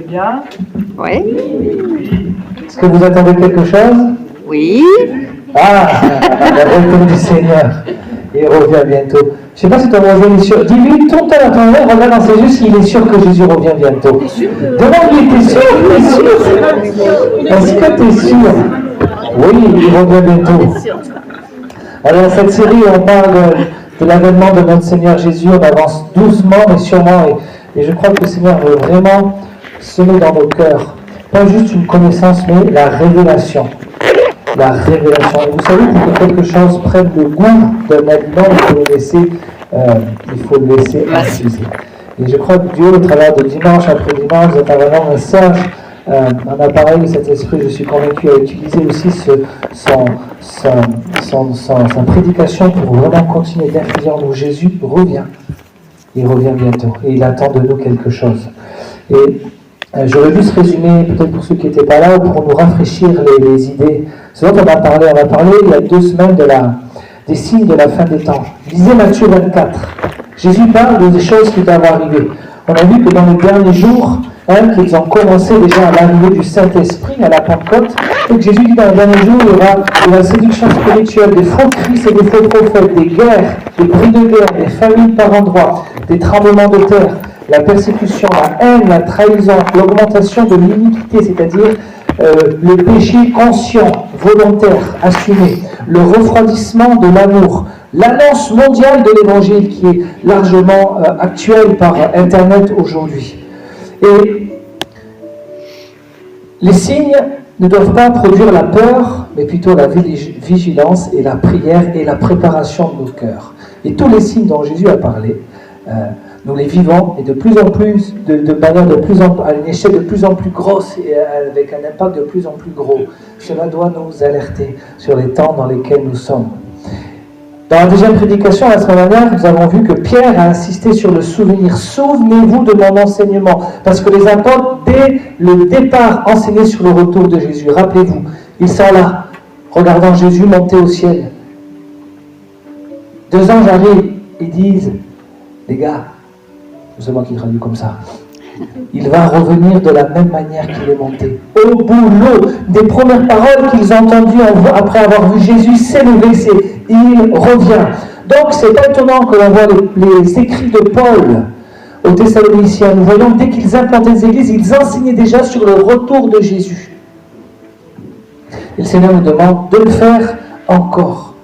bien? Oui. Est-ce que vous attendez quelque chose? Oui. Ah, le retour du Seigneur. Il revient bientôt. Je ne sais pas si ton voisin est sûr. Dis-lui, tourne ton attendant, regarde dans ses yeux s'il est sûr que Jésus revient bientôt. Demande-lui, t'es sûr? T'es sûr? Est-ce que t'es sûr? Oui, il revient bientôt. Alors, cette série, on parle de l'avènement de notre Seigneur Jésus. On avance doucement mais sûrement. Et je crois que le Seigneur veut vraiment semer dans nos cœurs, pas juste une connaissance, mais la révélation. La révélation. Et vous savez, pour que quelque chose prenne le goût d'un aliment, il faut le laisser infuser. Et je crois que Dieu, au travers de dimanche après dimanche, à travers un message, un appareil de cet esprit, je suis convaincu, a utilisé aussi sa prédication pour vraiment continuer d'infuser en nous. Jésus revient. Il revient bientôt. Et il attend de nous quelque chose. Et j'aurais dû se résumer, peut-être pour ceux qui n'étaient pas là, ou pour nous rafraîchir les idées. Ce dont on a parlé il y a 2 semaines des signes de la fin des temps. Lisez Matthieu 24. Jésus parle des choses qui doivent arriver. On a vu que dans les derniers jours, qu'ils ont commencé déjà à l'arrivée du Saint-Esprit, à la Pentecôte, et que Jésus dit dans les derniers jours, il y aura de la séduction spirituelle, des faux Christ et des faux prophètes, des guerres, des cris de guerre, des famines par endroits, des tremblements de terre, la persécution, la haine, la trahison, l'augmentation de l'iniquité, c'est-à-dire le péché conscient, volontaire, assumé, le refroidissement de l'amour, l'annonce mondiale de l'Évangile qui est largement actuelle par Internet aujourd'hui. Et les signes ne doivent pas produire la peur, mais plutôt la vigilance et la prière et la préparation de nos cœurs. Et tous les signes dont Jésus a parlé, nous les vivons et de plus en plus, de manière à une échelle de plus en plus grosse et avec un impact de plus en plus gros. Cela doit nous alerter sur les temps dans lesquels nous sommes. Dans la deuxième prédication, la semaine dernière, nous avons vu que Pierre a insisté sur le souvenir. Souvenez-vous de mon enseignement. Parce que les apôtres, dès le départ, enseignaient sur le retour de Jésus. Rappelez-vous, ils sont là, regardant Jésus monter au ciel. 2 anges arrivent et disent, les gars, c'est moi qui traduis comme ça, il va revenir de la même manière qu'il est monté. Au boulot des premières paroles qu'ils ont entendues après avoir vu Jésus s'élever, c'est il revient. Donc c'est pas étonnant que l'on voit les écrits de Paul aux Thessaloniciens. Nous voyons dès qu'ils implantaient des églises, ils enseignaient déjà sur le retour de Jésus. Et le Seigneur nous demande de le faire encore.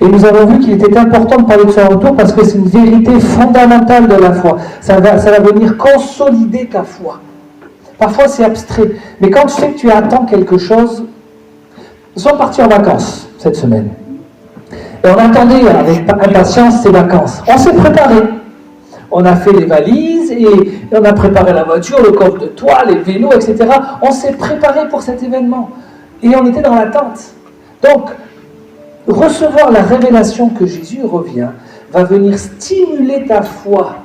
Et nous avons vu qu'il était important de parler de son retour parce que c'est une vérité fondamentale de la foi. Ça va venir consolider ta foi. Parfois c'est abstrait, mais quand tu sais que tu attends quelque chose, nous sommes partis en vacances cette semaine. Et on attendait avec impatience ces vacances. On s'est préparé. On a fait les valises et on a préparé la voiture, le coffre de toit, les vélos, etc. On s'est préparé pour cet événement. Et on était dans l'attente. Donc, recevoir la révélation que Jésus revient va venir stimuler ta foi,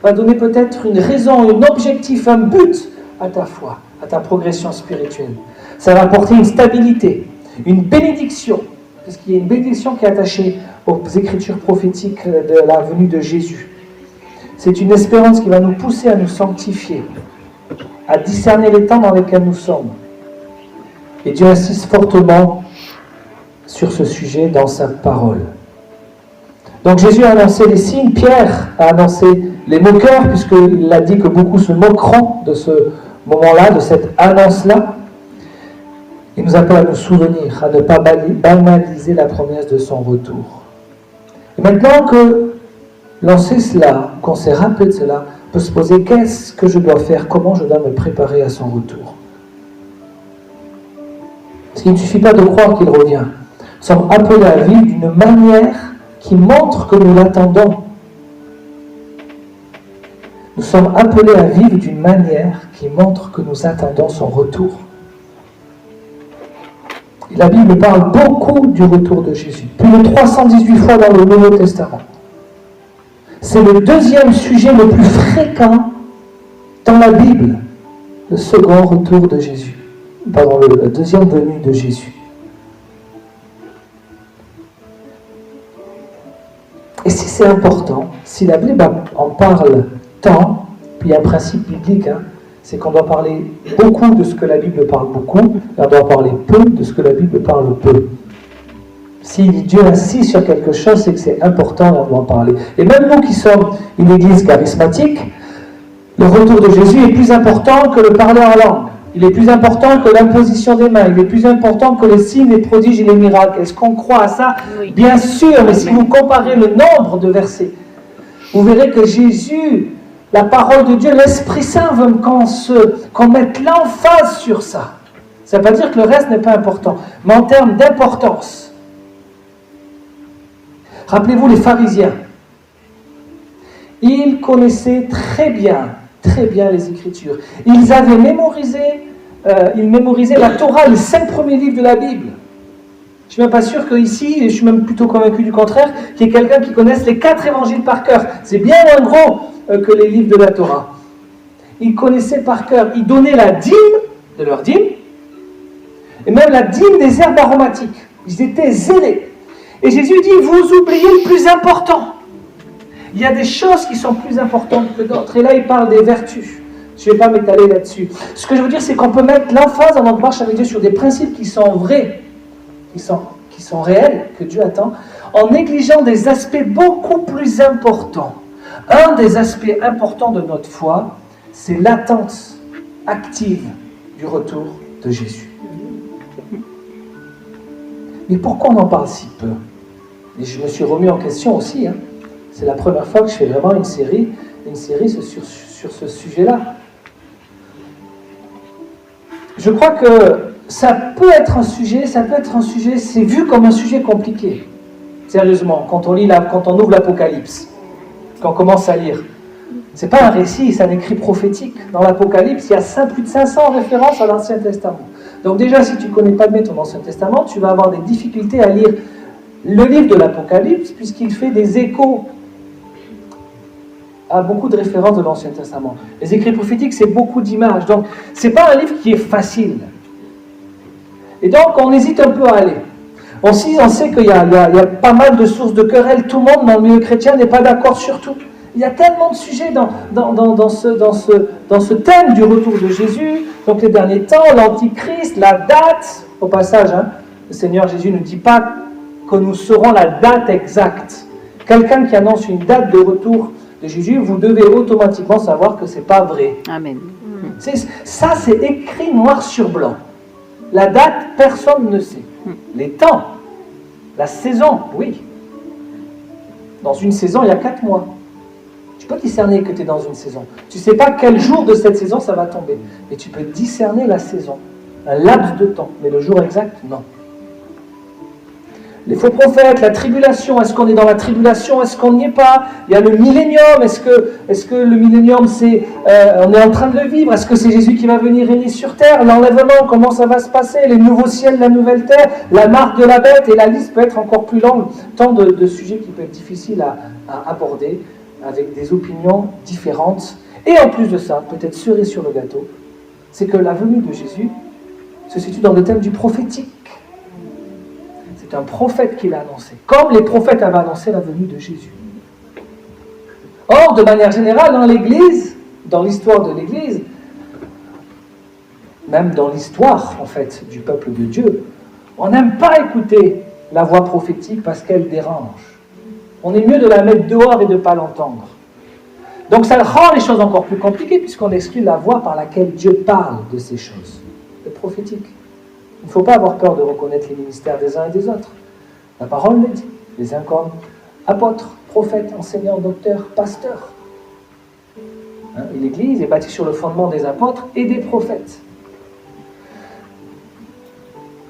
va donner peut-être une raison, un objectif, un but à ta foi, à ta progression spirituelle. Ça va apporter une stabilité, une bénédiction, parce qu'il y a une bénédiction qui est attachée aux écritures prophétiques de la venue de Jésus. C'est une espérance qui va nous pousser à nous sanctifier, à discerner les temps dans lesquels nous sommes. Et Dieu insiste fortement sur ce sujet dans sa parole. Donc Jésus a annoncé les signes, Pierre a annoncé les moqueurs, puisqu'il a dit que beaucoup se moqueront de ce moment-là, de cette annonce-là. Il nous appelle à nous souvenir, à ne pas banaliser la promesse de son retour. Et maintenant que l'on sait cela, qu'on s'est rappelé de cela, on peut se poser qu'est-ce que je dois faire, comment je dois me préparer à son retour. Parce qu'il ne suffit pas de croire qu'il revient. Nous sommes appelés à vivre d'une manière qui montre que nous l'attendons. Nous sommes appelés à vivre d'une manière qui montre que nous attendons son retour. Et la Bible parle beaucoup du retour de Jésus. Plus de 318 fois dans le Nouveau Testament. C'est le deuxième sujet le plus fréquent dans la Bible. Le second retour de Jésus. Pardon, la deuxième venue de Jésus. Et si c'est important, si la Bible en parle tant, puis il y a un principe biblique, c'est qu'on doit parler beaucoup de ce que la Bible parle beaucoup, et on doit parler peu de ce que la Bible parle peu. Si Dieu insiste sur quelque chose, c'est que c'est important et on doit en parler. Et même nous qui sommes une église charismatique, le retour de Jésus est plus important que le parler en langue. Il est plus important que l'imposition des mains. Il est plus important que les signes, les prodiges et les miracles. Est-ce qu'on croit à ça? Oui. Bien sûr, mais si vous comparez le nombre de versets, vous verrez que Jésus, la parole de Dieu, l'Esprit Saint veut qu'on mette l'emphase sur ça. Ça ne veut pas dire que le reste n'est pas important, mais en termes d'importance. Rappelez-vous les pharisiens. Ils connaissaient très bien les Écritures. Ils avaient mémorisé la Torah, les 5 premiers livres de la Bible. Je ne suis même pas sûr qu'ici, et je suis même plutôt convaincu du contraire, qu'il y ait quelqu'un qui connaisse les 4 évangiles par cœur. C'est bien moins gros que les livres de la Torah. Ils connaissaient par cœur. Ils donnaient la dîme de leur dîme, et même la dîme des herbes aromatiques. Ils étaient zélés. Et Jésus dit, vous oubliez le plus important. Il y a des choses qui sont plus importantes que d'autres. Et là, il parle des vertus. Je ne vais pas m'étaler là-dessus. Ce que je veux dire, c'est qu'on peut mettre l'emphase en notre marche avec Dieu sur des principes qui sont vrais, qui sont réels, que Dieu attend, en négligeant des aspects beaucoup plus importants. Un des aspects importants de notre foi, c'est l'attente active du retour de Jésus. Mais pourquoi on en parle si peu? Et je me suis remis en question aussi. C'est la première fois que je fais vraiment une série sur ce sujet-là. Je crois que ça peut être un sujet, c'est vu comme un sujet compliqué. Sérieusement, quand on ouvre l'Apocalypse, quand on commence à lire. C'est pas un récit, c'est un écrit prophétique. Dans l'Apocalypse, il y a plus de 500 références à l'Ancien Testament. Donc déjà, si tu ne connais pas bien ton Ancien Testament, tu vas avoir des difficultés à lire le livre de l'Apocalypse, puisqu'il fait des échos à beaucoup de références de l'Ancien Testament. Les écrits prophétiques, c'est beaucoup d'images. Donc, ce n'est pas un livre qui est facile. Et donc, on hésite un peu à aller. On sait qu'il y a pas mal de sources de querelles. Tout le monde, dans le milieu chrétien, n'est pas d'accord sur tout. Il y a tellement de sujets dans ce thème du retour de Jésus. Donc, les derniers temps, l'Antichrist, la date. Au passage, le Seigneur Jésus ne dit pas que nous saurons la date exacte. Quelqu'un qui annonce une date de retour de Jésus, vous devez automatiquement savoir que ce n'est pas vrai. Amen. Ça, c'est écrit noir sur blanc. La date, personne ne sait. Les temps, la saison, oui. Dans une saison, il y a 4 mois. Tu peux discerner que tu es dans une saison. Tu ne sais pas quel jour de cette saison ça va tomber. Mais tu peux discerner la saison. Un laps de temps. Mais le jour exact, non. Les faux prophètes, la tribulation, est-ce qu'on est dans la tribulation, est-ce qu'on n'y est pas? Il y a le millénium, est-ce que le millénium, on est en train de le vivre? Est-ce que c'est Jésus qui va venir régner sur terre? L'enlèvement, comment ça va se passer? Les nouveaux ciels, la nouvelle terre, la marque de la bête, et la liste peut être encore plus longue. Tant de sujets qui peuvent être difficiles à aborder, avec des opinions différentes. Et en plus de ça, peut-être cerise sur le gâteau, c'est que la venue de Jésus se situe dans le thème du prophétique. C'est un prophète qui l'a annoncé, comme les prophètes avaient annoncé la venue de Jésus. Or, de manière générale, dans l'Église, dans l'histoire de l'Église, même dans l'histoire, en fait, du peuple de Dieu, on n'aime pas écouter la voix prophétique parce qu'elle dérange. On est mieux de la mettre dehors et de ne pas l'entendre. Donc ça rend les choses encore plus compliquées puisqu'on exclut la voix par laquelle Dieu parle de ces choses, le prophétique. Il ne faut pas avoir peur de reconnaître les ministères des uns et des autres. La parole le dit. Les uns comme apôtres, prophètes, enseignants, docteurs, pasteurs. Et l'Église est bâtie sur le fondement des apôtres et des prophètes.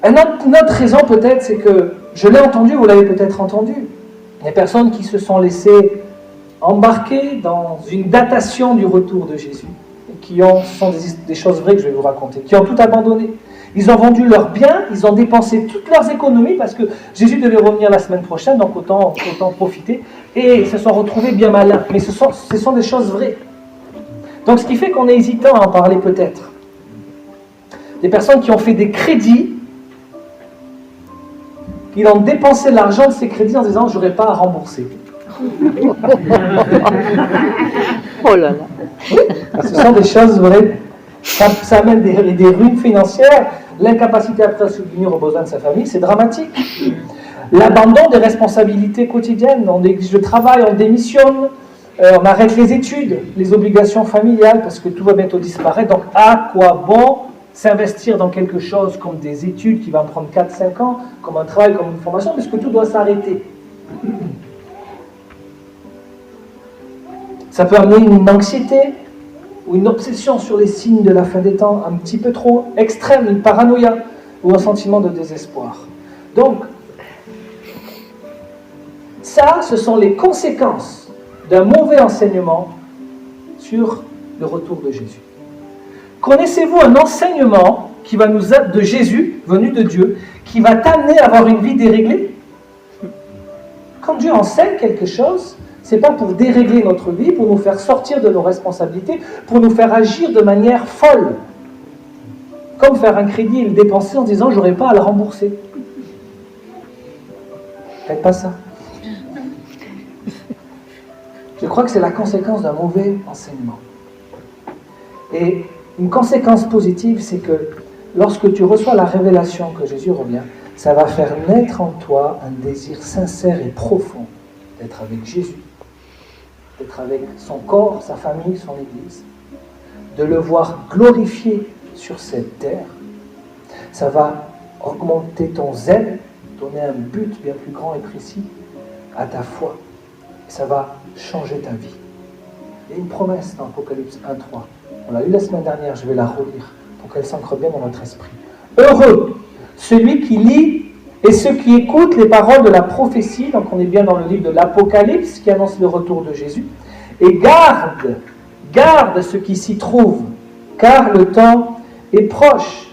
Une autre raison peut-être, c'est que, je l'ai entendu, vous l'avez peut-être entendu, il y a des personnes qui se sont laissées embarquer dans une datation du retour de Jésus, et ce sont des choses vraies que je vais vous raconter, qui ont tout abandonné. Ils ont vendu leurs biens, ils ont dépensé toutes leurs économies parce que Jésus devait revenir la semaine prochaine, donc autant profiter, et ils se sont retrouvés bien malins. Mais ce sont des choses vraies. Donc ce qui fait qu'on est hésitant à en parler peut-être. Des personnes qui ont fait des crédits, qui ont dépensé l'argent de ces crédits en disant « je n'aurai pas à rembourser ». Oh là là. Oui, ce sont des choses vraies. Ça amène des ruines financières, l'incapacité après à subvenir aux besoins de sa famille, c'est dramatique. L'abandon des responsabilités quotidiennes, on néglige le travail, on démissionne, on arrête les études, les obligations familiales, parce que tout va bientôt disparaître. Donc à quoi bon s'investir dans quelque chose comme des études qui va me prendre 4-5 ans, comme un travail, comme une formation, parce que tout doit s'arrêter. Ça peut amener une anxiété ou une obsession sur les signes de la fin des temps, un petit peu trop extrême, une paranoïa ou un sentiment de désespoir. Donc, ça, ce sont les conséquences d'un mauvais enseignement sur le retour de Jésus. Connaissez-vous un enseignement qui va nous être de Jésus, venu de Dieu, qui va t'amener à avoir une vie déréglée? Quand Dieu enseigne quelque chose, ce n'est pas pour dérégler notre vie, pour nous faire sortir de nos responsabilités, pour nous faire agir de manière folle. Comme faire un crédit et le dépenser en disant « je n'aurai pas à le rembourser ». Faites pas ça. Je crois que c'est la conséquence d'un mauvais enseignement. Et une conséquence positive, c'est que lorsque tu reçois la révélation que Jésus revient, ça va faire naître en toi un désir sincère et profond d'être avec Jésus, d'être avec son corps, sa famille, son Église, de le voir glorifié sur cette terre. Ça va augmenter ton zèle, donner un but bien plus grand et précis à ta foi. Ça va changer ta vie. Il y a une promesse dans Apocalypse 1.3. On l'a lu la semaine dernière, je vais la relire pour qu'elle s'ancre bien dans notre esprit. Heureux celui qui lit et ceux qui écoutent les paroles de la prophétie, donc on est bien dans le livre de l'Apocalypse qui annonce le retour de Jésus, et garde ce qui s'y trouve, car le temps est proche.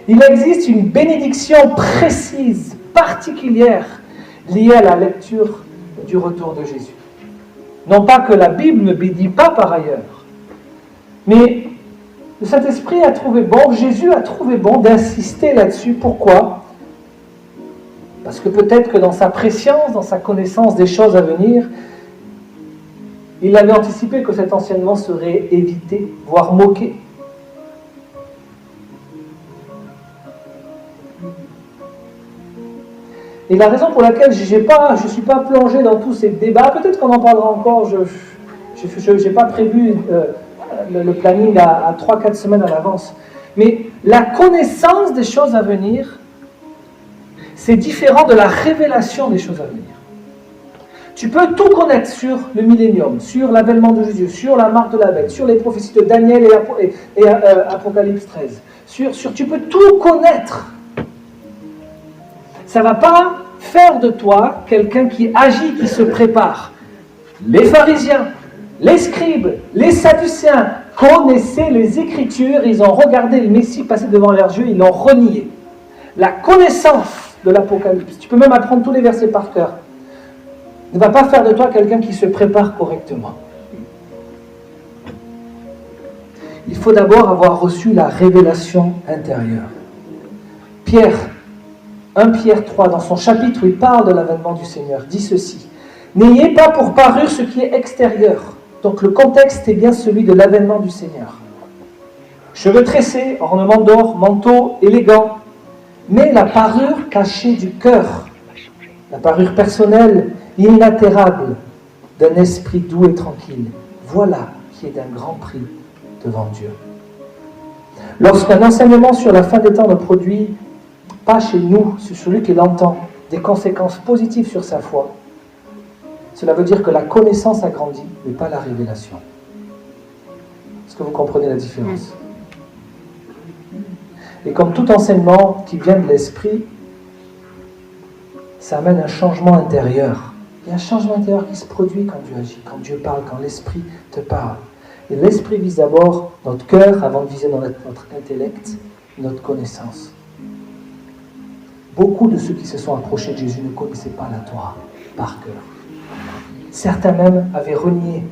Il existe une bénédiction précise, particulière, liée à la lecture du retour de Jésus. Non pas que la Bible ne bénit pas par ailleurs, mais le Saint-Esprit a trouvé bon, Jésus a trouvé bon d'insister là-dessus. Pourquoi? Parce que peut-être que dans sa préscience, dans sa connaissance des choses à venir, il avait anticipé que cet enseignement serait évité, voire moqué. Et la raison pour laquelle je ne suis pas plongé dans tous ces débats, peut-être qu'on en parlera encore, je n'ai pas prévu le planning à 3-4 semaines à l'avance, mais la connaissance des choses à venir, c'est différent de la révélation des choses à venir. Tu peux tout connaître sur le millénium, sur l'avènement de Jésus, sur la marque de la bête, sur les prophéties de Daniel et Apocalypse 13. Tu peux tout connaître. Ça ne va pas faire de toi quelqu'un qui agit, qui se prépare. Les pharisiens, les scribes, les sadducéens connaissaient les Écritures, ils ont regardé le Messie passer devant leurs yeux, ils l'ont renié. La connaissance de l'Apocalypse, tu peux même apprendre tous les versets par cœur, ne va pas faire de toi quelqu'un qui se prépare correctement. Il faut d'abord avoir reçu la révélation intérieure. Pierre, 1 Pierre 3, dans son chapitre où il parle de l'avènement du Seigneur, dit ceci: « N'ayez pas pour parure ce qui est extérieur. » Donc le contexte est bien celui de l'avènement du Seigneur. Cheveux tressés, ornements d'or, manteau élégant, mais la parure cachée du cœur, la parure personnelle, inaltérable, d'un esprit doux et tranquille, voilà qui est d'un grand prix devant Dieu. Lorsqu'un enseignement sur la fin des temps ne produit pas chez nous, sur celui qui l'entend, des conséquences positives sur sa foi, cela veut dire que la connaissance a grandi, mais pas la révélation. Est-ce que vous comprenez la différence? Et comme tout enseignement qui vient de l'esprit, ça amène un changement intérieur. Il y a un changement intérieur qui se produit quand Dieu agit, quand Dieu parle, quand l'esprit te parle. Et l'esprit vise d'abord notre cœur avant de viser dans notre intellect, notre connaissance. Beaucoup de ceux qui se sont approchés de Jésus ne connaissaient pas la Torah par cœur. Certains même avaient renié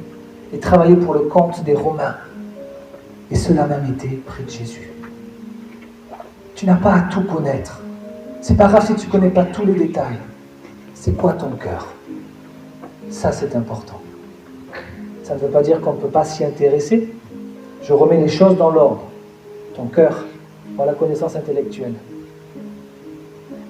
et travaillé pour le compte des Romains. Et ceux-là même étaient près de Jésus. Tu n'as pas à tout connaître. C'est pas grave si tu ne connais pas tous les détails. C'est quoi ton cœur? Ça, c'est important. Ça ne veut pas dire qu'on ne peut pas s'y intéresser. Je remets les choses dans l'ordre. ton cœur, par la connaissance intellectuelle.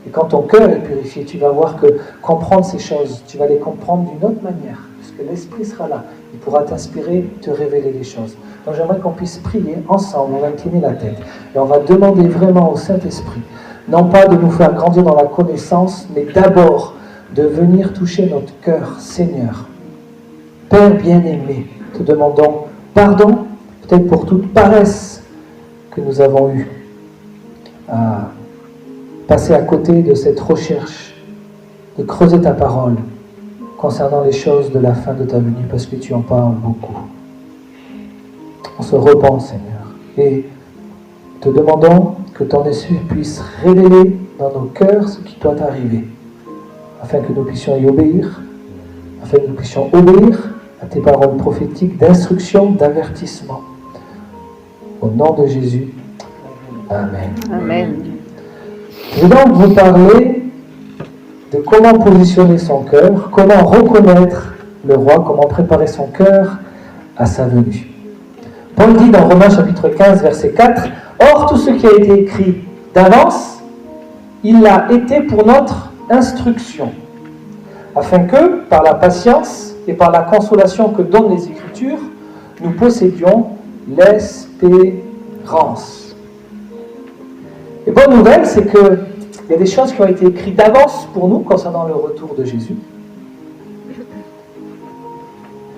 Et quand ton cœur est purifié, tu vas voir que comprendre ces choses, tu vas les comprendre d'une autre manière, puisque l'Esprit sera là. Il pourra t'inspirer, te révéler les choses. Donc j'aimerais qu'on puisse prier ensemble, on va incliner la tête. Et on va demander vraiment au Saint-Esprit, non pas de nous faire grandir dans la connaissance, mais d'abord de venir toucher notre cœur, Seigneur. Père bien-aimé, te demandons pardon, peut-être pour toute paresse que nous avons eue à passer à côté de cette recherche, de creuser ta parole concernant les choses de la fin de ta venue, parce que tu en parles beaucoup. On se repent, Seigneur, et te demandons que ton esprit puisse révéler dans nos cœurs ce qui doit arriver, afin que nous puissions y obéir, afin que nous puissions obéir à tes paroles prophétiques d'instruction, d'avertissement. Au nom de Jésus, Amen. Amen. Je vais donc vous parler de comment positionner son cœur, comment reconnaître le roi, comment préparer son cœur à sa venue. Paul dit dans Romains chapitre 15, verset 4, « Or, tout ce qui a été écrit d'avance, il l'a été pour notre instruction, afin que, par la patience et par la consolation que donnent les Écritures, nous possédions l'espérance. » Et bonne nouvelle, c'est qu'il y a des choses qui ont été écrites d'avance pour nous concernant le retour de Jésus.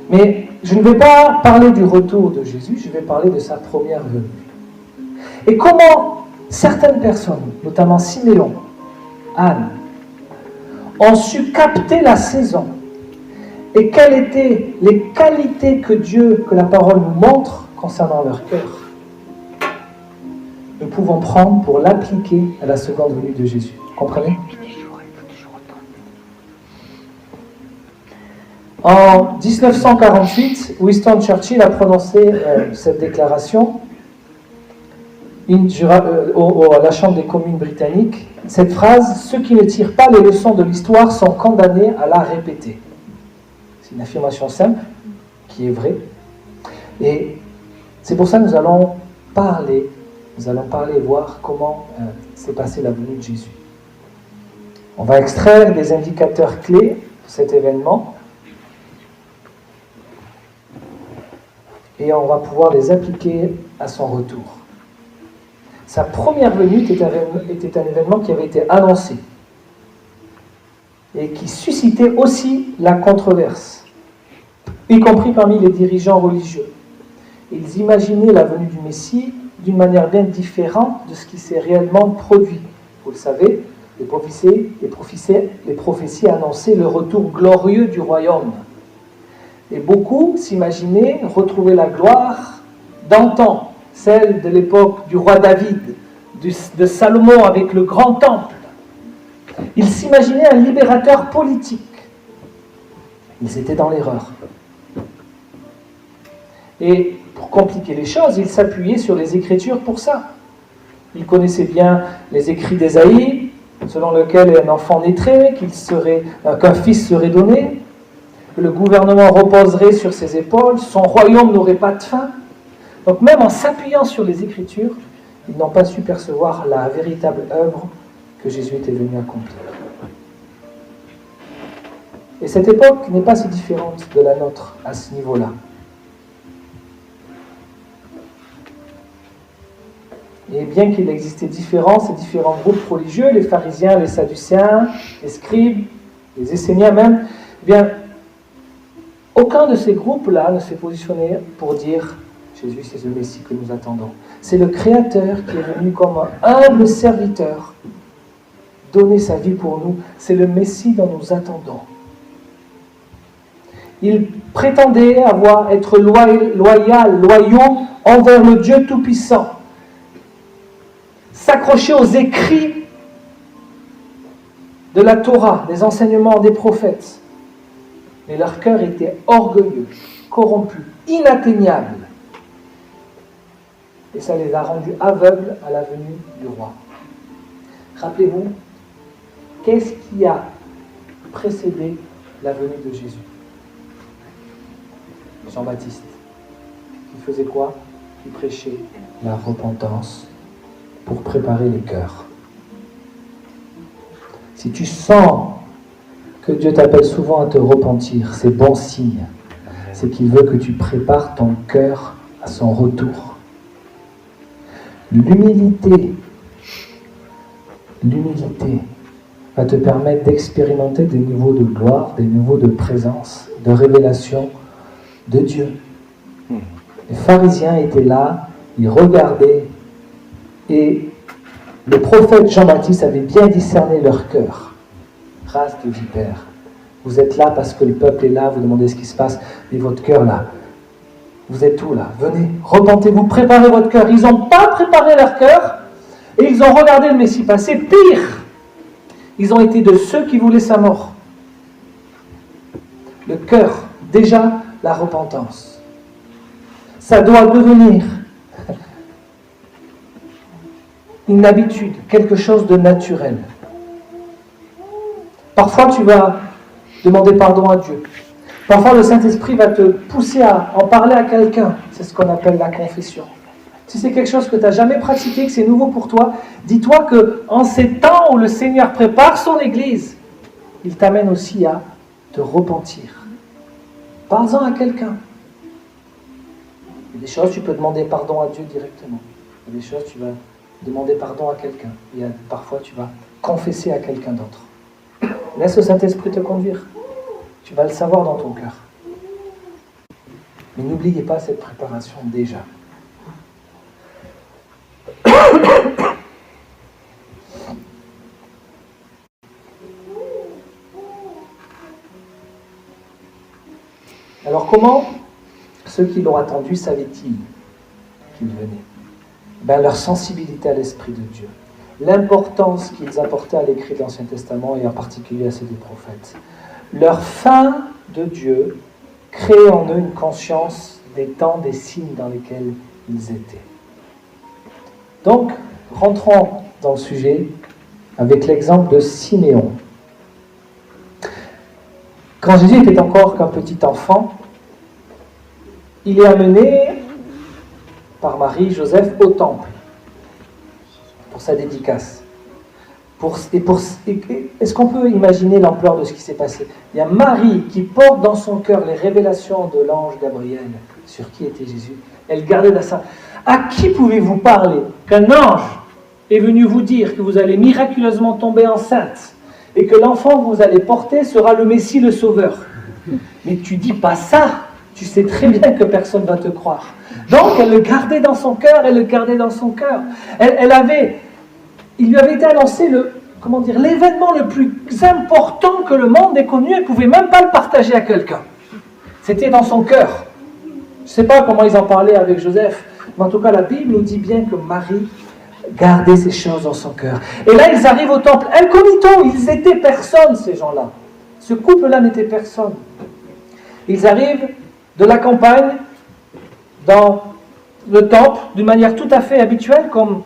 Mais je ne vais pas parler du retour de Jésus, je vais parler de sa première venue. Et comment certaines personnes, notamment Siméon, Anne, ont su capter la saison et quelles étaient les qualités que la parole nous montre concernant leur cœur, nous pouvons prendre pour l'appliquer à la seconde venue de Jésus. Comprenez? En 1948, Winston Churchill a prononcé cette déclaration à la Chambre des communes britanniques. Cette phrase, « Ceux qui ne tirent pas les leçons de l'histoire sont condamnés à la répéter ». C'est une affirmation simple, qui est vraie. Et c'est pour ça que nous allons parler et voir comment s'est passée la venue de Jésus. On va extraire des indicateurs clés de cet événement et on va pouvoir les appliquer à son retour. Sa première venue était un événement qui avait été annoncé et qui suscitait aussi la controverse, y compris parmi les dirigeants religieux. Ils imaginaient la venue du Messie d'une manière bien différente de ce qui s'est réellement produit. Vous le savez, les prophéties annonçaient le retour glorieux du royaume. Et beaucoup s'imaginaient retrouver la gloire d'antan, celle de l'époque du roi David, de Salomon avec le grand temple. Ils s'imaginaient un libérateur politique. Ils étaient dans l'erreur. Et pour compliquer les choses, ils s'appuyaient sur les Écritures pour ça. Ils connaissaient bien les écrits d'Ésaïe, selon lequel un enfant naîtrait, qu'un fils serait donné, que le gouvernement reposerait sur ses épaules, son royaume n'aurait pas de fin. Donc même en s'appuyant sur les Écritures, ils n'ont pas su percevoir la véritable œuvre que Jésus était venu accomplir. Et cette époque n'est pas si différente de la nôtre à ce niveau-là. Et bien qu'il existait ces différents groupes religieux, les pharisiens, les sadducéens, les scribes, les esséniens même, eh bien, aucun de ces groupes-là ne s'est positionné pour dire « Jésus, c'est le Messie que nous attendons ». C'est le Créateur qui est venu comme un humble serviteur donner sa vie pour nous. C'est le Messie dont nous attendons. Ils prétendaient être loyaux envers le Dieu Tout-Puissant, s'accrocher aux écrits de la Torah, des enseignements des prophètes. Mais leur cœur était orgueilleux, corrompu, inatteignable. Et ça les a rendus aveugles à la venue du roi. Rappelez-vous, qu'est-ce qui a précédé la venue de Jésus? Jean-Baptiste. Il faisait quoi? qui prêchait la repentance pour préparer les cœurs. Si tu sens que Dieu t'appelle souvent à te repentir, c'est bon signe. C'est qu'il veut que tu prépares ton cœur à son retour. L'humilité va te permettre d'expérimenter des niveaux de gloire, des niveaux de présence, de révélation de Dieu. Les pharisiens étaient là, ils regardaient, et le prophète Jean-Baptiste avait bien discerné leur cœur. Race de vipères, vous êtes là parce que le peuple est là, vous demandez ce qui se passe, mais votre cœur là, vous êtes où là? Venez, repentez-vous, préparez votre cœur. Ils n'ont pas préparé leur cœur, et ils ont regardé le Messie passer. Pire, ils ont été de ceux qui voulaient sa mort. Le cœur, déjà la repentance. Ça doit devenir une habitude, quelque chose de naturel. Parfois, tu vas demander pardon à Dieu. Parfois, le Saint-Esprit va te pousser à en parler à quelqu'un. C'est ce qu'on appelle la confession. Si c'est quelque chose que tu n'as jamais pratiqué, que c'est nouveau pour toi, dis-toi qu'en ces temps où le Seigneur prépare son Église, il t'amène aussi à te repentir. Parle-en à quelqu'un. Il y a des choses, tu peux demander pardon à Dieu directement. Il y a des choses, tu vas demander pardon à quelqu'un. Et parfois, tu vas confesser à quelqu'un d'autre. Laisse le Saint-Esprit te conduire. Tu vas le savoir dans ton cœur. Mais n'oubliez pas cette préparation déjà. Alors comment ceux qui l'ont attendu savaient-ils qu'il venait? Leur sensibilité à l'Esprit de Dieu. L'importance qu'ils apportaient à l'écrit de l'Ancien Testament et en particulier à ceux des prophètes. Leur faim de Dieu créait en eux une conscience des temps, des signes dans lesquels ils étaient. Donc, rentrons dans le sujet avec l'exemple de Siméon. Quand Jésus était encore qu'un petit enfant, il est amené par Marie, Joseph, au temple pour sa dédicace. Est-ce qu'on peut imaginer l'ampleur de ce qui s'est passé? Il y a Marie qui porte dans son cœur les révélations de l'ange Gabriel sur qui était Jésus. Elle gardait ça. À qui pouvez-vous parler qu'un ange est venu vous dire que vous allez miraculeusement tomber enceinte et que l'enfant que vous allez porter sera le Messie, le Sauveur? Mais tu dis pas ça. Tu sais très bien que personne ne va te croire. Donc elle le gardait dans son cœur, Il lui avait été annoncé l'événement le plus important que le monde ait connu. Elle ne pouvait même pas le partager à quelqu'un. C'était dans son cœur. Je ne sais pas comment ils en parlaient avec Joseph, mais en tout cas la Bible nous dit bien que Marie gardait ces choses dans son cœur. Et là ils arrivent au temple incognito, ils étaient personne ces gens-là. Ce couple-là n'était personne. Ils arrivent de la campagne dans le temple d'une manière tout à fait habituelle, comme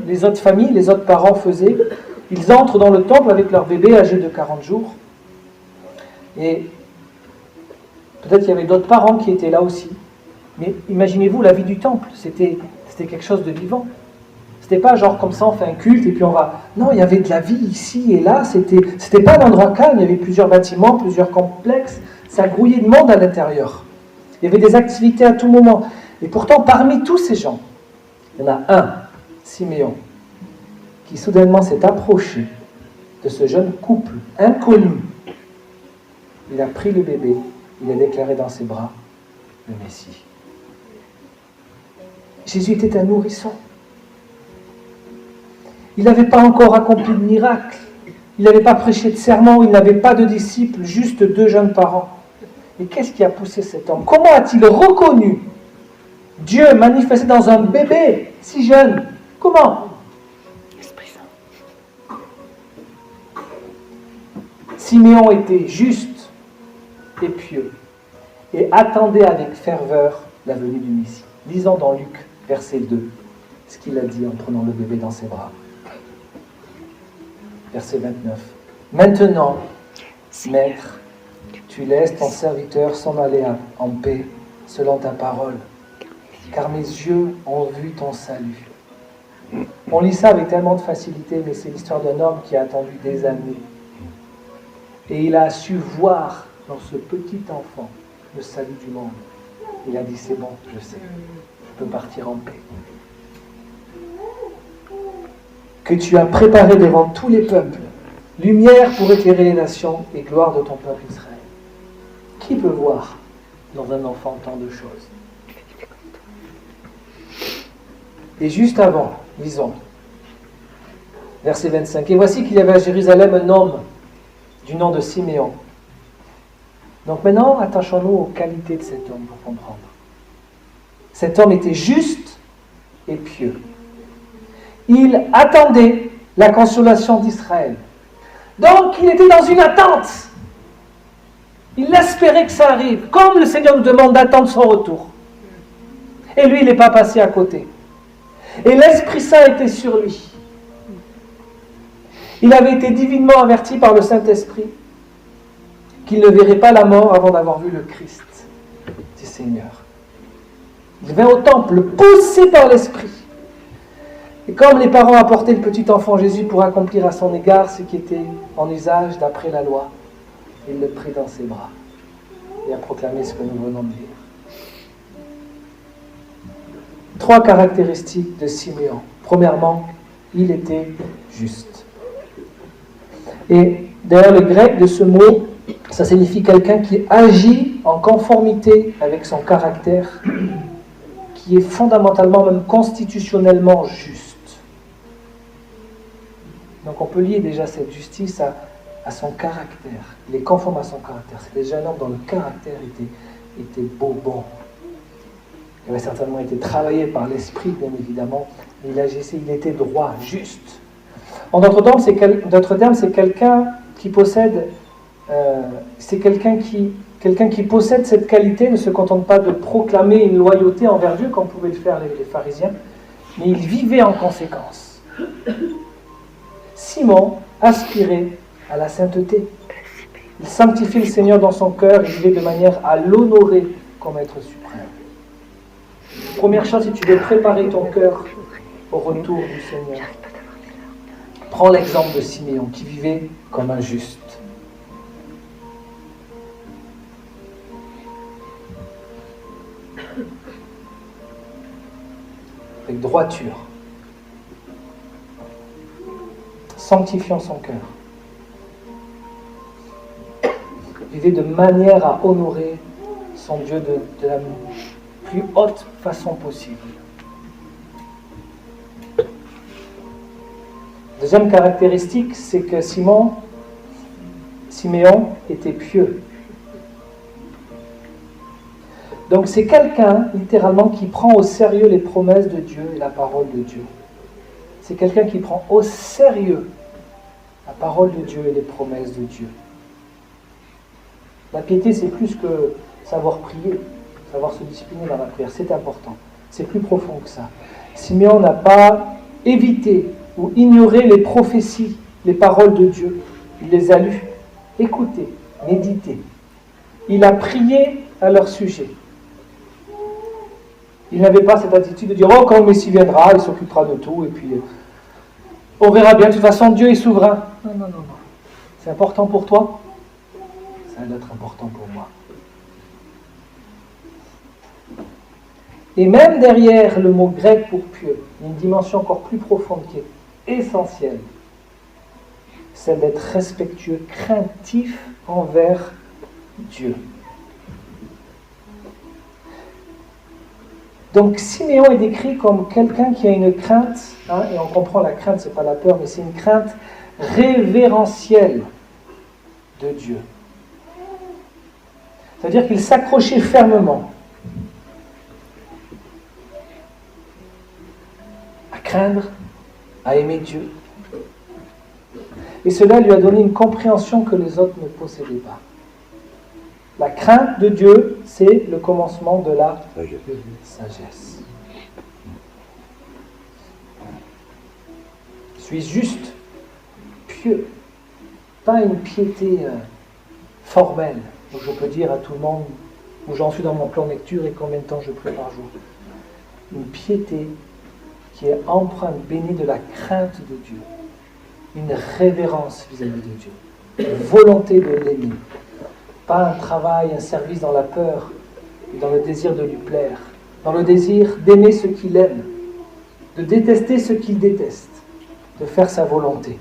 les autres familles, les autres parents faisaient. Ils entrent dans le temple avec leur bébé âgé de 40 jours. Et peut-être qu'il y avait d'autres parents qui étaient là aussi. Mais imaginez-vous la vie du temple, c'était quelque chose de vivant. C'était pas genre comme ça on fait un culte et puis on va... Non, il y avait de la vie ici et là, c'était pas un endroit calme, il y avait plusieurs bâtiments, plusieurs complexes, ça grouillait de monde à l'intérieur. Il y avait des activités à tout moment. Et pourtant, parmi tous ces gens, il y en a un, Siméon, qui soudainement s'est approché de ce jeune couple inconnu. Il a pris le bébé, il a déclaré dans ses bras le Messie. Jésus était un nourrisson. Il n'avait pas encore accompli de miracle. Il n'avait pas prêché de sermon, il n'avait pas de disciples, juste 2 jeunes parents. Et qu'est-ce qui a poussé cet homme? Comment a-t-il reconnu Dieu manifesté dans un bébé si jeune? Comment? L'Esprit Saint. Siméon était juste et pieux et attendait avec ferveur la venue du Messie. Lisons dans Luc, verset 2, ce qu'il a dit en prenant le bébé dans ses bras. Verset 29. Maintenant, Maître, tu laisses ton serviteur s'en aller en paix selon ta parole. car mes yeux ont vu ton salut. On lit ça avec tellement de facilité, mais c'est l'histoire d'un homme qui a attendu des années. Et il a su voir dans ce petit enfant le salut du monde. Il a dit, c'est bon, je sais, je peux partir en paix. Que tu as préparé devant tous les peuples, lumière pour éclairer les nations et gloire de ton peuple Israël. Qui peut voir dans un enfant tant de choses? Et juste avant, lisons, verset 25. Et voici qu'il y avait à Jérusalem un homme du nom de Siméon. Donc maintenant, attachons-nous aux qualités de cet homme pour comprendre. Cet homme était juste et pieux. Il attendait la consolation d'Israël. Donc, il était dans une attente. Il espérait que ça arrive, comme le Seigneur nous demande d'attendre son retour. Et lui, il n'est pas passé à côté. Et l'Esprit Saint était sur lui. Il avait été divinement averti par le Saint-Esprit qu'il ne verrait pas la mort avant d'avoir vu le Christ du Seigneur. Il vint au temple, poussé par l'Esprit. Et comme les parents apportaient le petit enfant Jésus pour accomplir à son égard ce qui était en usage d'après la loi, il le prit dans ses bras et a proclamé ce que nous venons de lire. 3 caractéristiques de Siméon. Premièrement, il était juste. Et d'ailleurs, le grec de ce mot, ça signifie quelqu'un qui agit en conformité avec son caractère, qui est fondamentalement, même constitutionnellement juste. Donc on peut lier déjà cette justice à son caractère. Il est conforme à son caractère. C'est déjà un homme dont le caractère était beau, bon. Il avait certainement été travaillé par l'esprit, bien évidemment. Il agissait, il était droit, juste. En d'autres termes, c'est quelqu'un qui possède, quelqu'un qui possède cette qualité, ne se contente pas de proclamer une loyauté envers Dieu, comme pouvaient le faire les pharisiens, mais il vivait en conséquence. Simon aspirait à la sainteté. Il sanctifiait le Seigneur dans son cœur et vivait de manière à l'honorer comme être suprême. Première chose, si tu veux préparer ton cœur au retour du Seigneur, prends l'exemple de Siméon qui vivait comme un juste. Avec droiture, sanctifiant son cœur. Vivait de manière à honorer son Dieu de la plus haute façon possible. Deuxième caractéristique, c'est que Siméon était pieux. Donc c'est quelqu'un, littéralement, qui prend au sérieux les promesses de Dieu et la parole de Dieu. C'est quelqu'un qui prend au sérieux la parole de Dieu et les promesses de Dieu. La piété, c'est plus que savoir prier, savoir se discipliner dans la prière. C'est important. C'est plus profond que ça. Siméon n'a pas évité ou ignoré les prophéties, les paroles de Dieu. Il les a lues, écoutées, méditées. Il a prié à leur sujet. Il n'avait pas cette attitude de dire « Oh, quand le Messie viendra, il s'occupera de tout, et puis on verra bien, de toute façon, Dieu est souverain. » Non. C'est important pour toi? Ça doit être important pour moi. Et même derrière le mot grec pour pieux, il y a une dimension encore plus profonde qui est essentielle. C'est d'être respectueux, craintif envers Dieu. Donc Siméon est décrit comme quelqu'un qui a une crainte, et on comprend la crainte, c'est pas la peur, mais c'est une crainte révérentielle de Dieu. C'est-à-dire qu'il s'accrochait fermement à craindre, à aimer Dieu. Et cela lui a donné une compréhension que les autres ne possédaient pas. La crainte de Dieu, c'est le commencement de la sagesse. Suis juste, pieux, pas une piété formelle, où je peux dire à tout le monde où j'en suis dans mon plan de lecture et combien de temps je prie par jour. une piété qui est empreinte, bénie de la crainte de Dieu, une révérence vis-à-vis de Dieu, une volonté de l'aimer, pas un travail, un service dans la peur, mais dans le désir de lui plaire, dans le désir d'aimer ce qu'il aime, de détester ce qu'il déteste, de faire sa volonté.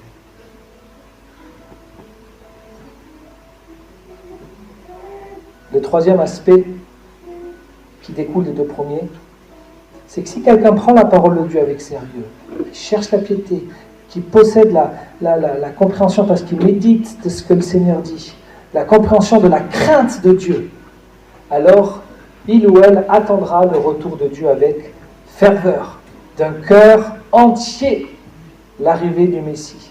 Le troisième aspect qui découle des deux premiers, c'est que si quelqu'un prend la parole de Dieu avec sérieux, qui cherche la piété, qui possède la compréhension parce qu'il médite de ce que le Seigneur dit, la compréhension de la crainte de Dieu, alors il ou elle attendra le retour de Dieu avec ferveur, d'un cœur entier, l'arrivée du Messie.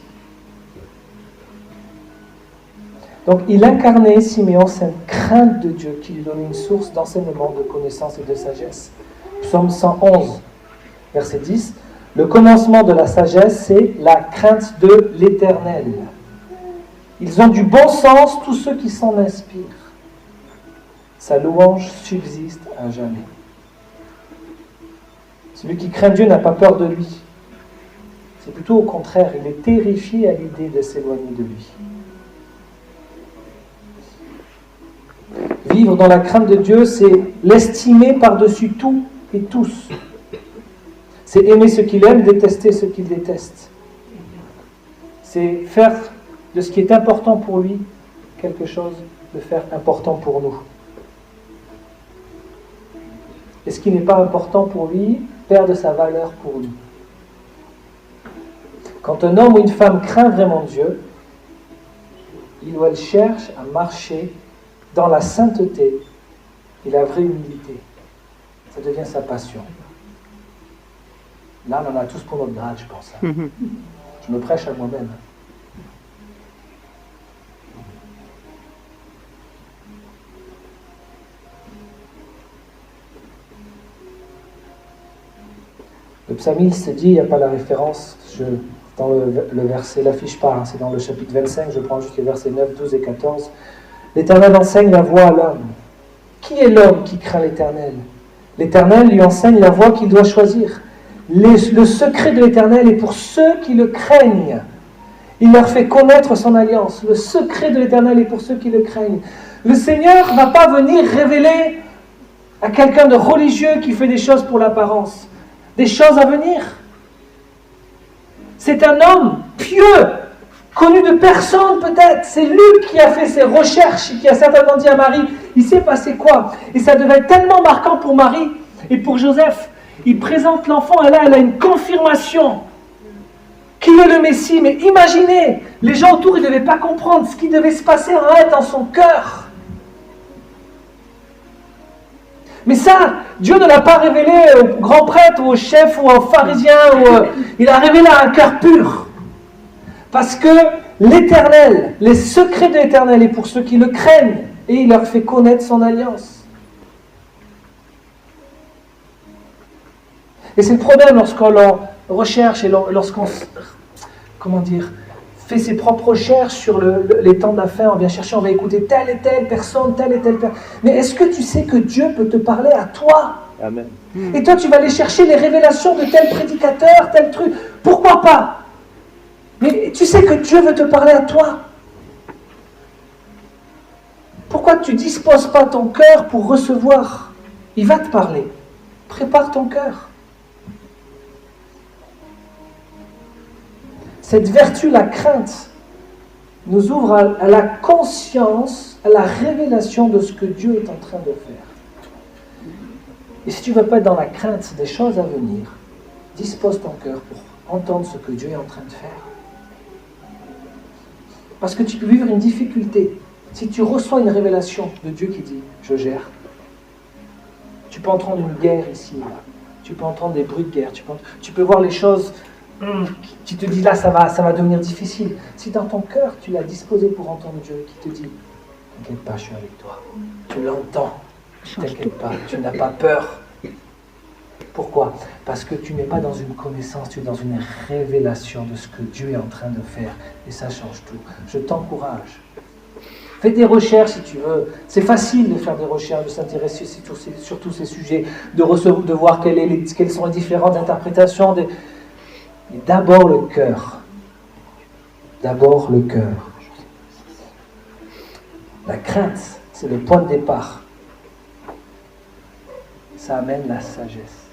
Donc il incarnait, Siméon, cette crainte de Dieu qui lui donnait une source d'enseignement, de connaissance et de sagesse. Psaume 111, verset 10. Le commencement de la sagesse, c'est la crainte de l'Éternel. Ils ont du bon sens, tous ceux qui s'en inspirent. Sa louange subsiste à jamais. Celui qui craint Dieu n'a pas peur de lui. C'est plutôt au contraire, il est terrifié à l'idée de s'éloigner de lui. Vivre dans la crainte de Dieu, c'est l'estimer par-dessus tout et tous. C'est aimer ce qu'il aime, détester ce qu'il déteste. C'est faire de ce qui est important pour lui quelque chose de faire important pour nous. Et ce qui n'est pas important pour lui perd de sa valeur pour nous. Quand un homme ou une femme craint vraiment Dieu, il ou elle cherche à marcher dans la sainteté et la vraie humilité. Ça devient sa passion. Là, on en a tous pour notre grade, je pense. Je me prêche à moi-même. Le psalmiste dit, il n'y a pas la référence, dans le verset, l'affiche pas, hein, c'est dans le chapitre 25, je prends juste les versets 9, 12 et 14. L'Éternel enseigne la voie à l'homme. Qui est l'homme qui craint l'Éternel? L'Éternel lui enseigne la voie qu'il doit choisir. Le secret de l'Éternel est pour ceux qui le craignent. Il leur fait connaître son alliance. Le secret de l'Éternel est pour ceux qui le craignent. Le Seigneur ne va pas venir révéler à quelqu'un de religieux qui fait des choses pour l'apparence, des choses à venir. C'est un homme pieux, connu de personne peut-être. C'est Luc qui a fait ses recherches et qui a certainement dit à Marie, il s'est passé quoi? Et ça devait être tellement marquant pour Marie et pour Joseph. Il présente l'enfant et là, elle a une confirmation qu'il est le Messie. Mais imaginez, les gens autour, ils ne devaient pas comprendre ce qui devait se passer en elle dans son cœur. Mais ça, Dieu ne l'a pas révélé au grand prêtre ou au chef ou aux pharisiens. Il a révélé à un cœur pur. Parce que l'Éternel, les secrets de l'Éternel est pour ceux qui le craignent et il leur fait connaître son alliance. Et c'est le problème lorsqu'on recherche et lorsqu'on, fait ses propres recherches sur les temps de la fin, on vient chercher, on va écouter telle et telle personne, telle et telle personne. Mais est-ce que tu sais que Dieu peut te parler à toi? Amen. Et toi, tu vas aller chercher les révélations de tel prédicateur, tel truc. Pourquoi pas? Mais tu sais que Dieu veut te parler à toi. Pourquoi tu ne disposes pas ton cœur pour recevoir? Il va te parler. Prépare ton cœur. Cette vertu, la crainte, nous ouvre à la conscience, à la révélation de ce que Dieu est en train de faire. Et si tu ne veux pas être dans la crainte des choses à venir, dispose ton cœur pour entendre ce que Dieu est en train de faire. Parce que tu peux vivre une difficulté. Si tu reçois une révélation de Dieu qui dit « je gère », tu peux entendre une guerre ici, là. Tu peux entendre des bruits de guerre, tu peux voir les choses qui te disent là ça va devenir difficile. Si dans ton cœur tu l'as disposé pour entendre Dieu qui te dit « t'inquiète pas, je suis avec toi », tu l'entends, t'inquiète pas, tu n'as pas peur. Pourquoi? Parce que tu n'es pas dans une connaissance, tu es dans une révélation de ce que Dieu est en train de faire. Et ça change tout. Je t'encourage Fais des recherches si tu veux. C'est facile de faire des recherches, de s'intéresser sur tous ces sujets, de voir quelles sont les différentes interprétations. Mais d'abord le cœur. D'abord le cœur. La crainte, c'est le point de départ. Ça amène la sagesse.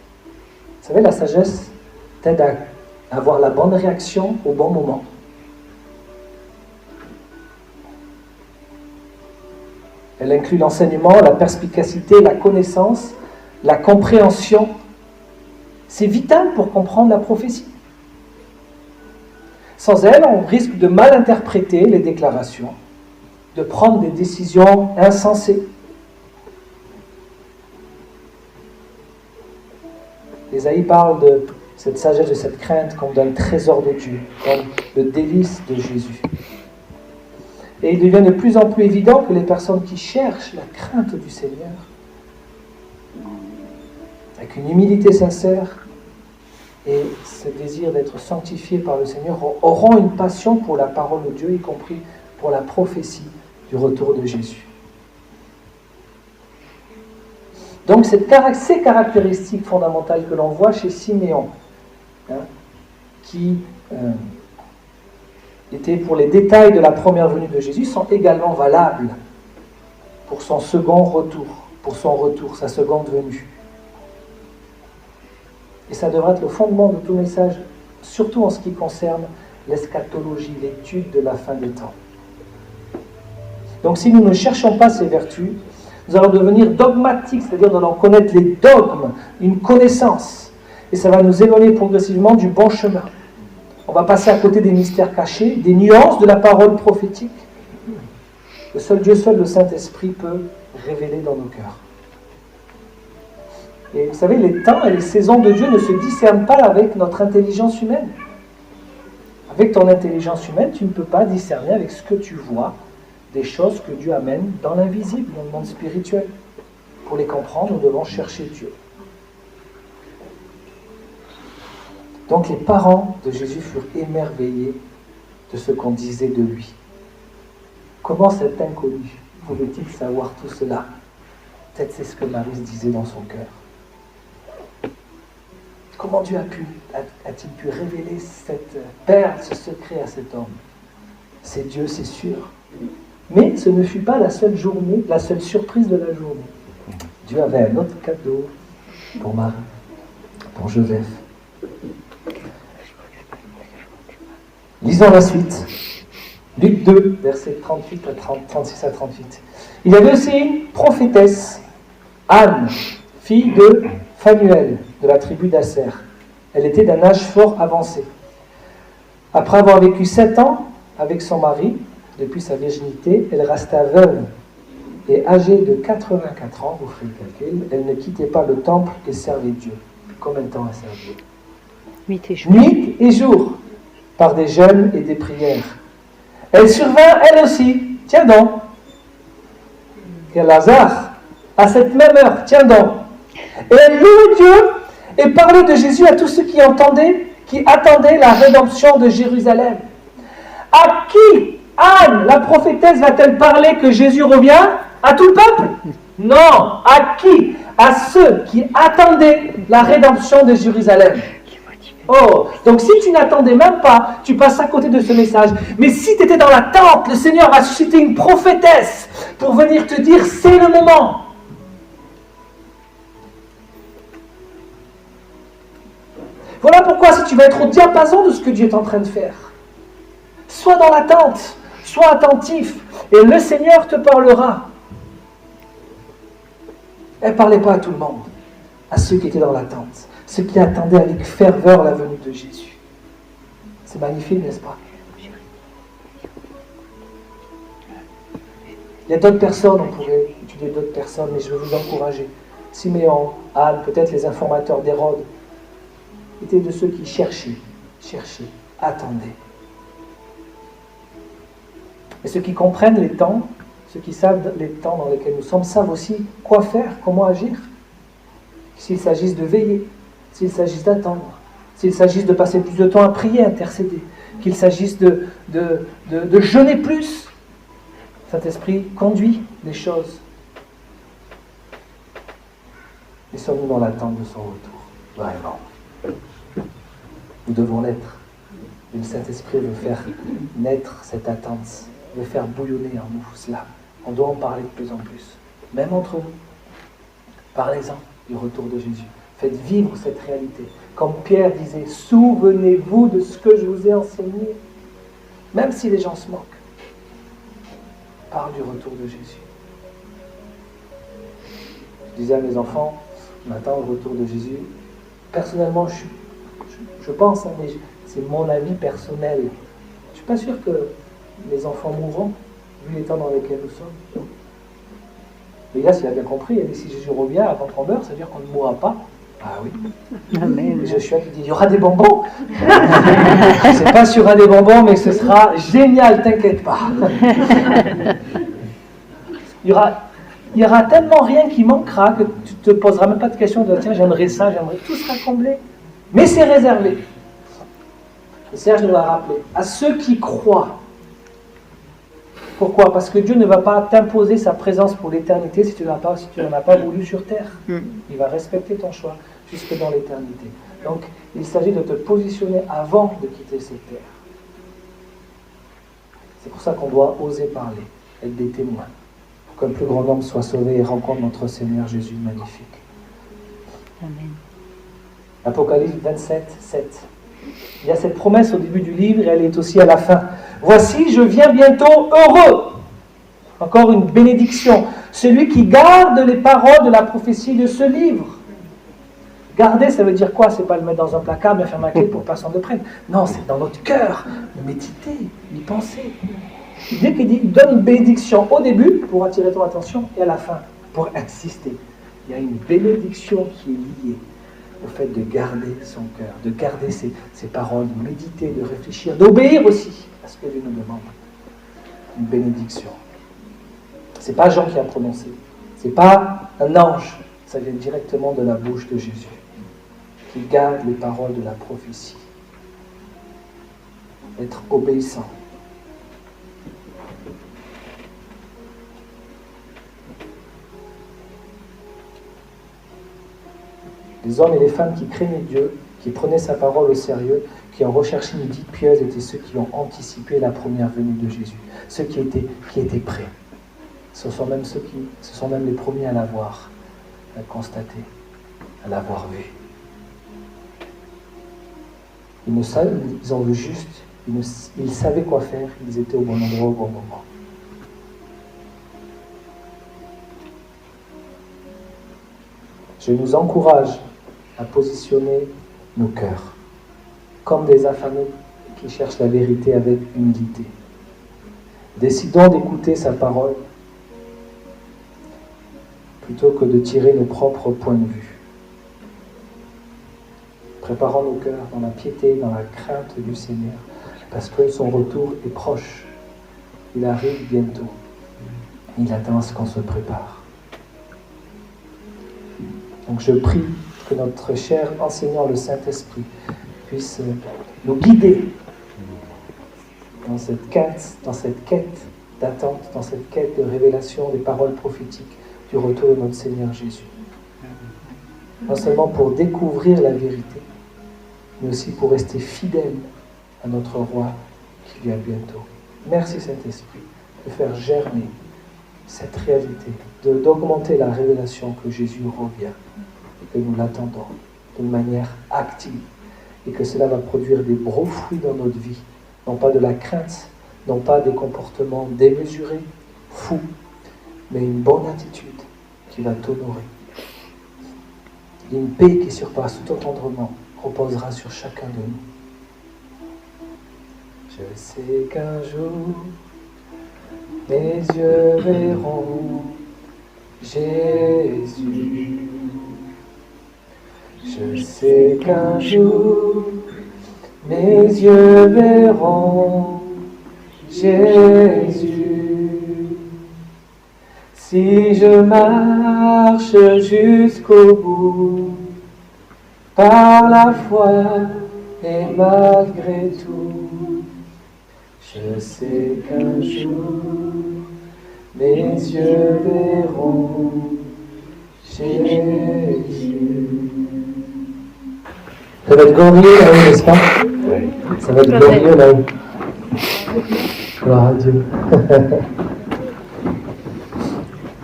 Vous savez, la sagesse t'aide à avoir la bonne réaction au bon moment. Elle inclut l'enseignement, la perspicacité, la connaissance, la compréhension. C'est vital pour comprendre la prophétie. Sans elle, on risque de mal interpréter les déclarations, de prendre des décisions insensées. Ésaïe parle de cette sagesse, de cette crainte comme d'un trésor de Dieu, comme le délice de Jésus. Et il devient de plus en plus évident que les personnes qui cherchent la crainte du Seigneur, avec une humilité sincère et ce désir d'être sanctifiés par le Seigneur, auront une passion pour la parole de Dieu, y compris pour la prophétie du retour de Jésus. Donc ces caractéristiques fondamentales que l'on voit chez Siméon, qui étaient pour les détails de la première venue de Jésus, sont également valables pour son second retour, sa seconde venue. Et ça devrait être le fondement de tout message, surtout en ce qui concerne l'eschatologie, l'étude de la fin des temps. Donc si nous ne cherchons pas ces vertus, nous allons devenir dogmatiques, c'est-à-dire nous allons connaître les dogmes, une connaissance. Et ça va nous éloigner progressivement du bon chemin. On va passer à côté des mystères cachés, des nuances de la parole prophétique. Le seul Dieu, seul le Saint-Esprit peut révéler dans nos cœurs. Et vous savez, les temps et les saisons de Dieu ne se discernent pas avec notre intelligence humaine. Avec ton intelligence humaine, tu ne peux pas discerner avec ce que tu vois des choses que Dieu amène dans l'invisible, dans le monde spirituel. Pour les comprendre, nous devons chercher Dieu. Donc les parents de Jésus furent émerveillés de ce qu'on disait de lui. Comment cet inconnu pouvait-il savoir tout cela? Peut-être c'est ce que Marie se disait dans son cœur. Comment Dieu a-t-il pu révéler cette perle, ce secret à cet homme? C'est Dieu, c'est sûr. Mais ce ne fut pas la seule journée, la seule surprise de la journée. Dieu avait un autre cadeau pour Marie, pour Joseph. Lisons la suite. Luc 2, versets 36 à 38. Il y avait aussi une prophétesse, Anne, fille de Phanuel, de la tribu d'Asser. Elle était d'un âge fort avancé. Après avoir vécu 7 ans avec son mari, depuis sa virginité, elle resta veuve. Et âgée de 84 ans, vous ferez le calcul, elle ne quittait pas le temple et servait Dieu. Combien de temps elle servait Dieu? Nuit et jour, par des jeûnes et des prières. Elle survint, elle aussi, tiens donc, quel hasard, à cette même heure, tiens donc. Et elle louait Dieu et parlait de Jésus à tous ceux qui attendaient la rédemption de Jérusalem. À qui Anne, la prophétesse, va-t-elle parler que Jésus revient? À tout le peuple? Non. À qui? À ceux qui attendaient la rédemption de Jérusalem. Oh, donc si tu n'attendais même pas, tu passes à côté de ce message. Mais si tu étais dans l'attente, le Seigneur va susciter une prophétesse pour venir te dire, c'est le moment. Voilà pourquoi si tu vas être au diapason de ce que Dieu est en train de faire, sois dans l'attente, sois attentif, et le Seigneur te parlera. Elle ne parlait pas à tout le monde, à ceux qui étaient dans l'attente, ceux qui attendaient avec ferveur la venue de Jésus. C'est magnifique, n'est-ce pas? Il y a d'autres personnes, on pourrait étudier d'autres personnes, mais je veux vous encourager. Siméon, Anne, peut-être les informateurs d'Hérode, étaient de ceux qui cherchaient, attendaient. Et ceux qui comprennent les temps, ceux qui savent les temps dans lesquels nous sommes, savent aussi quoi faire, comment agir. S'il s'agisse de veiller, s'il s'agisse d'attendre, s'il s'agisse de passer plus de temps à prier, intercéder, qu'il s'agisse de jeûner plus. Saint-Esprit conduit les choses. Et sommes-nous dans l'attente de son retour? Vraiment. Nous devons l'être. Et le Saint-Esprit veut faire naître cette attente, veut faire bouillonner en nous cela. On doit en parler de plus en plus, même entre nous. Parlez-en du retour de Jésus. Faites vivre cette réalité. Comme Pierre disait, souvenez-vous de ce que je vous ai enseigné. Même si les gens se moquent, parle du retour de Jésus. Je disais à mes enfants, on attend le retour de Jésus. Personnellement, je pense, mais c'est mon avis personnel. Je ne suis pas sûr que les enfants mourront, vu les temps dans lesquels nous sommes. Mais là, s'il a bien compris, si Jésus revient avant qu'on meure, ça veut dire qu'on ne mourra pas. Ah oui. Amen. Et Joshua qui dit, il y aura des bonbons. Je ne sais pas s'il y aura des bonbons, mais ce sera génial, t'inquiète pas. Il y aura tellement rien qui manquera que tu ne te poseras même pas de question de tiens, j'aimerais ça, tout sera comblé. Mais c'est réservé. Et Serge nous l'a rappelé, à ceux qui croient. Pourquoi? Parce que Dieu ne va pas t'imposer sa présence pour l'éternité si tu n'en as pas voulu sur terre. Il va respecter ton choix jusque dans l'éternité. Donc, il s'agit de te positionner avant de quitter cette terre. C'est pour ça qu'on doit oser parler, être des témoins, pour qu'un plus grand nombre soit sauvé et rencontre notre Seigneur Jésus magnifique. Amen. Apocalypse 27, 7. Il y a cette promesse au début du livre et elle est aussi à la fin. Voici, je viens bientôt heureux. Encore une bénédiction. Celui qui garde les paroles de la prophétie de ce livre. Garder, ça veut dire quoi? C'est pas le mettre dans un placard, bien faire ma clé pour que personne ne le prenne. Non, c'est dans notre cœur. De méditer, d'y penser. Il donne une bénédiction au début pour attirer ton attention et à la fin pour insister. Il y a une bénédiction qui est liée au fait de garder son cœur, de garder ses paroles, de méditer, de réfléchir, d'obéir aussi à ce que Dieu nous demande. Une bénédiction. Ce n'est pas Jean qui a prononcé, ce n'est pas un ange, ça vient directement de la bouche de Jésus, qui garde les paroles de la prophétie. Être obéissant. Les hommes et les femmes qui craignaient Dieu, qui prenaient sa parole au sérieux, qui en recherchaient une vie pieuse, étaient ceux qui ont anticipé la première venue de Jésus. Ceux qui étaient prêts. Ce sont même les premiers à l'avoir constaté, à l'avoir vu. Ils ont vu juste, ils savaient quoi faire, ils étaient au bon endroit au bon moment. Je nous encourage à positionner nos cœurs comme des affamés qui cherchent la vérité avec humilité. Décidons d'écouter sa parole plutôt que de tirer nos propres points de vue. Préparons nos cœurs dans la piété, dans la crainte du Seigneur, parce que son retour est proche. Il arrive bientôt. Il attend à ce qu'on se prépare. Donc je prie que notre cher enseignant, le Saint-Esprit, puisse nous guider dans cette quête d'attente, dans cette quête de révélation des paroles prophétiques du retour de notre Seigneur Jésus. Non seulement pour découvrir la vérité, mais aussi pour rester fidèle à notre roi qui vient bientôt. Merci Saint-Esprit de faire germer cette réalité, d'augmenter la révélation que Jésus revient et que nous l'attendons d'une manière active et que cela va produire des beaux fruits dans notre vie, non pas de la crainte, non pas des comportements démesurés, fous, mais une bonne attitude qui va t'honorer. Une paix qui surpasse tout entendement reposera sur chacun de nous. Je sais qu'un jour, mes yeux verront Jésus. Je sais qu'un jour, mes yeux verront Jésus. Si je marche jusqu'au bout, par la foi et malgré tout, je sais qu'un jour, mes yeux verront Jésus. Ça va être glorieux là-haut, n'est-ce pas? Ça va être glorieux là-haut. Gloire à Dieu.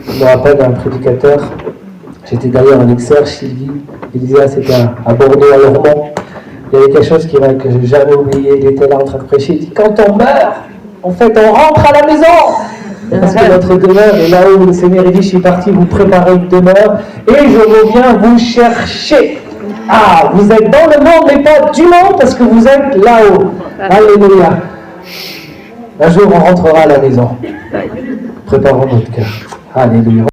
Je me rappelle d'un prédicateur, j'étais d'ailleurs en Exerce, Sylvie, il disait, c'était à Bordeaux, à Lormont. Il y avait quelque chose que je n'ai jamais oublié, il était là en train de prêcher, il dit, quand on meurt, en fait, on rentre à la maison. Parce que notre demeure est là où le Seigneur dit, je suis parti vous préparer une demeure et je reviens vous chercher. Ah, vous êtes dans le monde, mais pas du monde, parce que vous êtes là-haut. Alléluia. Un jour, on rentrera à la maison. Préparons notre cœur. Alléluia.